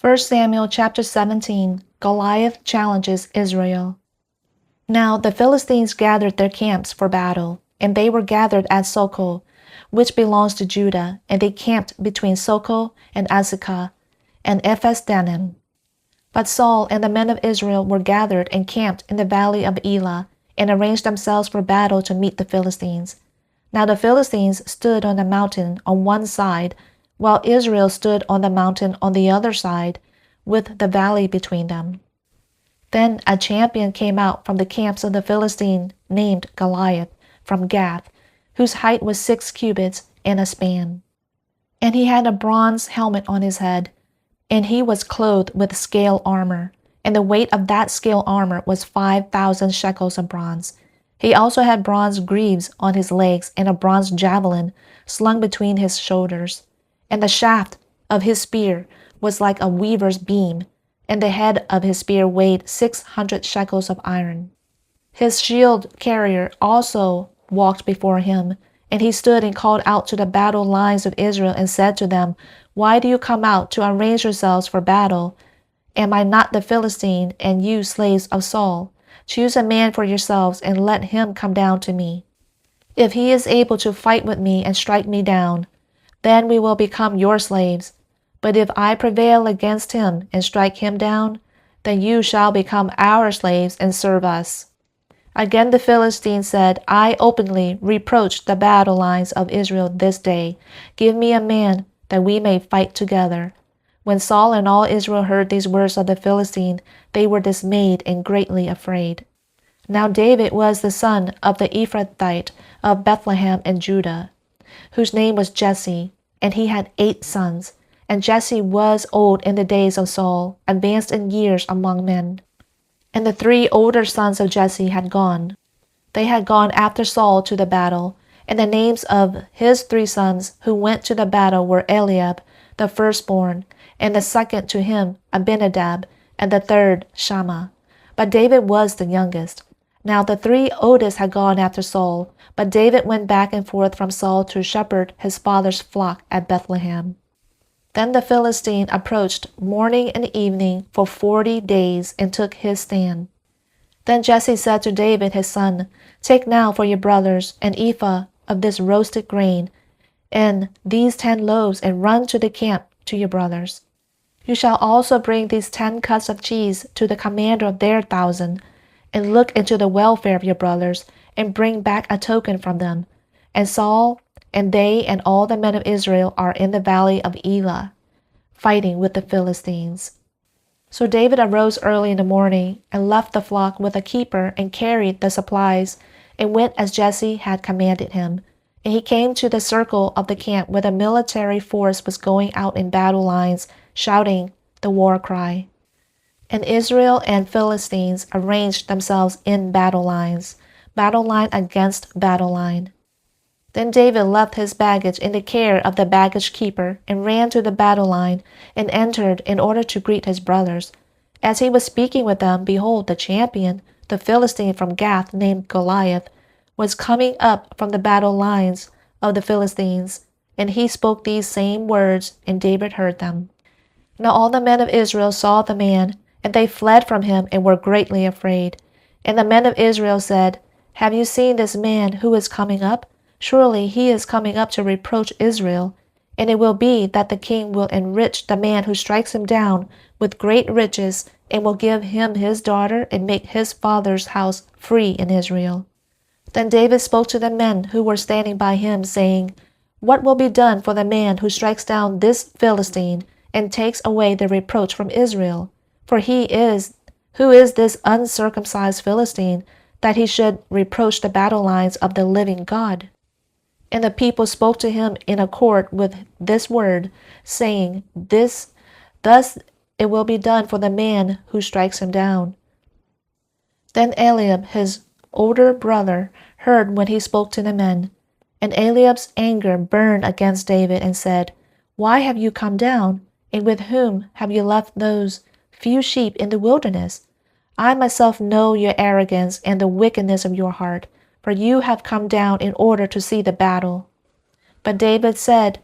1 Samuel chapter 17, Goliath challenges Israel. Now the Philistines gathered their camps for battle, and they were gathered at Sokol, which belongs to Judah, and they camped between Sokol and Azekah, and Ephes-dammim. But Saul and the men of Israel were gathered and camped in the valley of Elah, and arranged themselves for battle to meet the Philistines. Now the Philistines stood on the mountain on one side, while Israel stood on the mountain on the other side, with the valley between them. Then a champion came out from the camps of the Philistine, named Goliath, from Gath, whose height was 6 cubits and a span. And he had a bronze helmet on his head, and he was clothed with scale armor, and the weight of that scale armor was 5,000 shekels of bronze. He also had bronze greaves on his legs, and a bronze javelin slung between his shoulders. And the shaft of his spear was like a weaver's beam, and the head of his spear weighed 600 shekels of iron. His shield carrier also walked before him, and he stood and called out to the battle lines of Israel and said to them, Why do you come out to arrange yourselves for battle? Am I not the Philistine, and you slaves of Saul? Choose a man for yourselves, and let him come down to me. If he is able to fight with me and strike me down, then we will become your slaves. But if I prevail against him and strike him down, then you shall become our slaves and serve us. Again the Philistine said, I openly reproach the battle lines of Israel this day. Give me a man, that we may fight together. When Saul and all Israel heard these words of the Philistine, they were dismayed and greatly afraid. Now David was the son of the Ephrathite of Bethlehem in Judah, whose name was Jesse, and he had 8 sons. And Jesse was old in the days of Saul, advanced in years among men. And the 3 older sons of Jesse had gone. They had gone after Saul to the battle, and the names of his 3 sons who went to the battle were Eliab, the firstborn, and the second to him Abinadab, and the third Shammah. But David was the youngest. Now the 3 oldest had gone after Saul, but David went back and forth from Saul to shepherd his father's flock at Bethlehem. Then the Philistine approached morning and evening for 40 days and took his stand. Then Jesse said to David his son, Take now for your brothers an ephah of this roasted grain, and these 10 loaves, and run to the camp to your brothers. You shall also bring these 10 cuts of cheese to the commander of their 1,000, and look into the welfare of your brothers, and bring back a token from them. And Saul and they and all the men of Israel are in the valley of Elah, fighting with the Philistines. So David arose early in the morning, and left the flock with a keeper, and carried the supplies, and went as Jesse had commanded him. And he came to the circle of the camp where the military force was going out in battle lines, shouting the war cry. And Israel and Philistines arranged themselves in battle line against battle line. Then David left his baggage in the care of the baggage keeper, and ran to the battle line, and entered in order to greet his brothers. As he was speaking with them, behold, the champion, the Philistine from Gath, named Goliath, was coming up from the battle lines of the Philistines, and he spoke these same words, and David heard them. Now all the men of Israel saw the man, and they fled from him, and were greatly afraid. And the men of Israel said, Have you seen this man who is coming up? Surely he is coming up to reproach Israel. And it will be that the king will enrich the man who strikes him down with great riches, and will give him his daughter, and make his father's house free in Israel. Then David spoke to the men who were standing by him, saying, What will be done for the man who strikes down this Philistine, and takes away the reproach from Israel? For who is this uncircumcised Philistine, that he should reproach the battle lines of the living God? And the people spoke to him in accord with this word, saying, Thus it will be done for the man who strikes him down. Then Eliab, his older brother, heard when he spoke to the men. And Eliab's anger burned against David, and said, Why have you come down? And with whom have you left those few sheep in the wilderness? I myself know your arrogance and the wickedness of your heart, for you have come down in order to see the battle. But David said,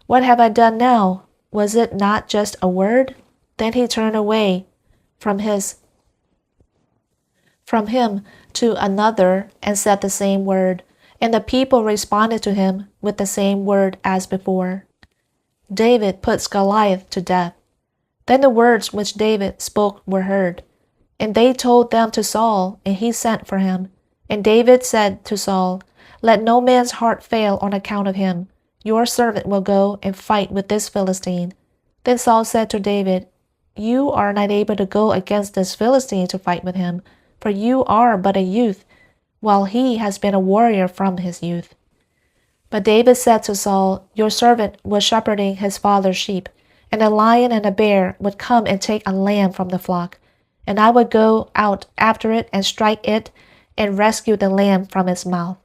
What have I done now? Was it not just a word? Then he turned away from him to another and said the same word, and the people responded to him with the same word as before. David puts Goliath to death. Then the words which David spoke were heard, and they told them to Saul, and he sent for him. And David said to Saul, "Let no man's heart fail on account of him. Your servant will go and fight with this Philistine." Then Saul said to David, "You are not able to go against this Philistine to fight with him, for you are but a youth, while he has been a warrior from his youth." But David said to Saul, "Your servant was shepherding his father's sheep, and a lion and a bear would come and take a lamb from the flock, and I would go out after it and strike it and rescue the lamb from its mouth.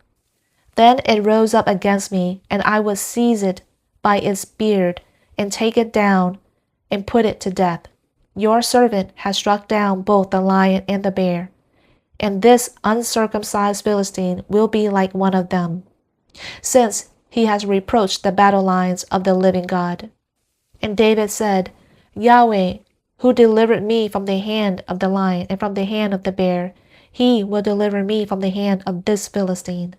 Then it rose up against me, and I would seize it by its beard and take it down and put it to death. Your servant has struck down both the lion and the bear, and this uncircumcised Philistine will be like one of them, since he has reproached the battle lines of the living God." And David said, "Yahweh, who delivered me from the hand of the lion and from the hand of the bear, he will deliver me from the hand of this Philistine."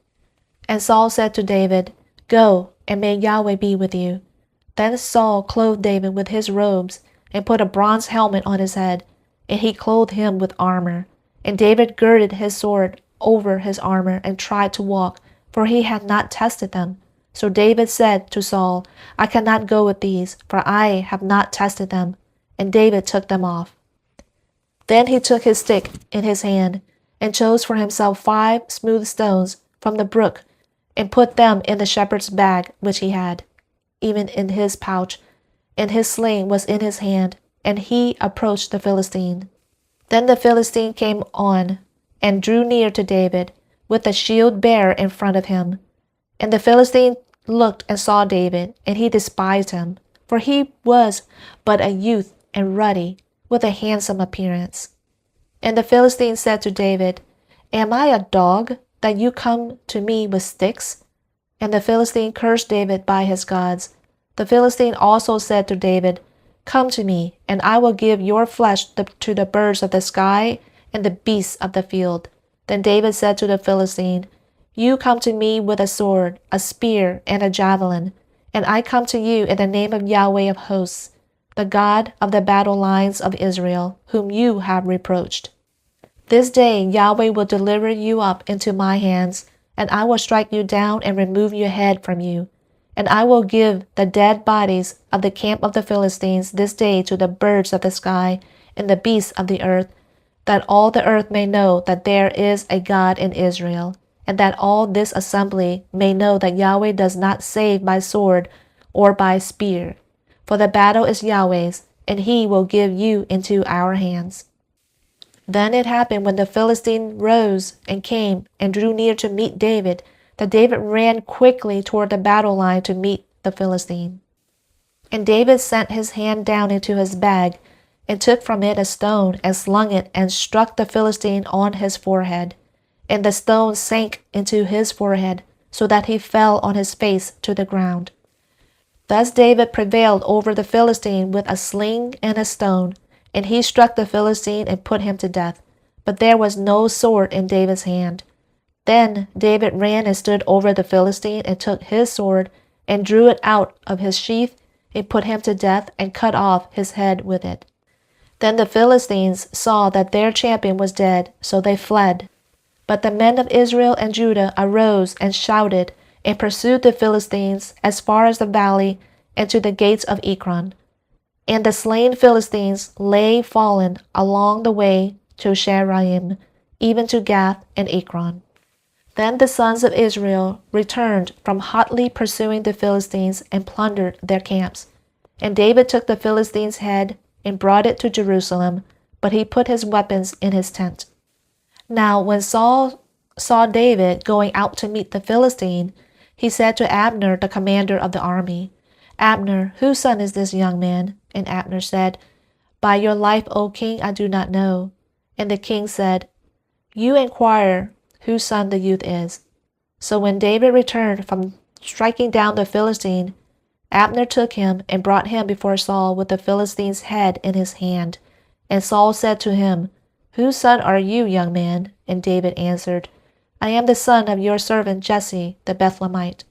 And Saul said to David, "Go, and may Yahweh be with you." Then Saul clothed David with his robes, and put a bronze helmet on his head, and he clothed him with armor. And David girded his sword over his armor, and tried to walk, for he had not tested them. So David said to Saul, "I cannot go with these, for I have not tested them." And David took them off. Then he took his stick in his hand, and chose for himself 5 smooth stones from the brook, and put them in the shepherd's bag which he had, even in his pouch, and his sling was in his hand, and he approached the Philistine. Then the Philistine came on, and drew near to David, with the shield bearer in front of him. And the Philistine looked and saw David, and he despised him, for he was but a youth and ruddy, with a handsome appearance. And the Philistine said to David, "Am I a dog, that you come to me with sticks?" And the Philistine cursed David by his gods. The Philistine also said to David, "Come to me, and I will give your flesh to the birds of the sky and the beasts of the field." Then David said to the Philistine, "You come to me with a sword, a spear, and a javelin, and I come to you in the name of Yahweh of hosts, the God of the battle lines of Israel, whom you have reproached. This day Yahweh will deliver you up into my hands, and I will strike you down and remove your head from you. And I will give the dead bodies of the camp of the Philistines this day to the birds of the sky and the beasts of the earth, that all the earth may know that there is a God in Israel, and that all this assembly may know that Yahweh does not save by sword or by spear. For the battle is Yahweh's, and he will give you into our hands." Then it happened, when the Philistine rose and came and drew near to meet David, that David ran quickly toward the battle line to meet the Philistine. And David sent his hand down into his bag, and took from it a stone, and slung it, and struck the Philistine on his forehead. And the stone sank into his forehead, so that he fell on his face to the ground. Thus David prevailed over the Philistine with a sling and a stone, and he struck the Philistine and put him to death. But there was no sword in David's hand. Then David ran and stood over the Philistine, and took his sword, and drew it out of his sheath, and put him to death, and cut off his head with it. Then the Philistines saw that their champion was dead, so they fled. But the men of Israel and Judah arose and shouted, and pursued the Philistines as far as the valley and to the gates of Ekron. And the slain Philistines lay fallen along the way to Sharaim, even to Gath and Ekron. Then the sons of Israel returned from hotly pursuing the Philistines, and plundered their camps. And David took the Philistine's head and brought it to Jerusalem, but he put his weapons in his tent. Now when Saul saw David going out to meet the Philistine, he said to Abner, the commander of the army, "Abner, whose son is this young man?" And Abner said, "By your life, O king, I do not know." And the king said, "You inquire whose son the youth is." So when David returned from striking down the Philistine, Abner took him and brought him before Saul with the Philistine's head in his hand. And Saul said to him, Whose son are you, young man? And David answered, I am the son of your servant Jesse the Bethlehemite.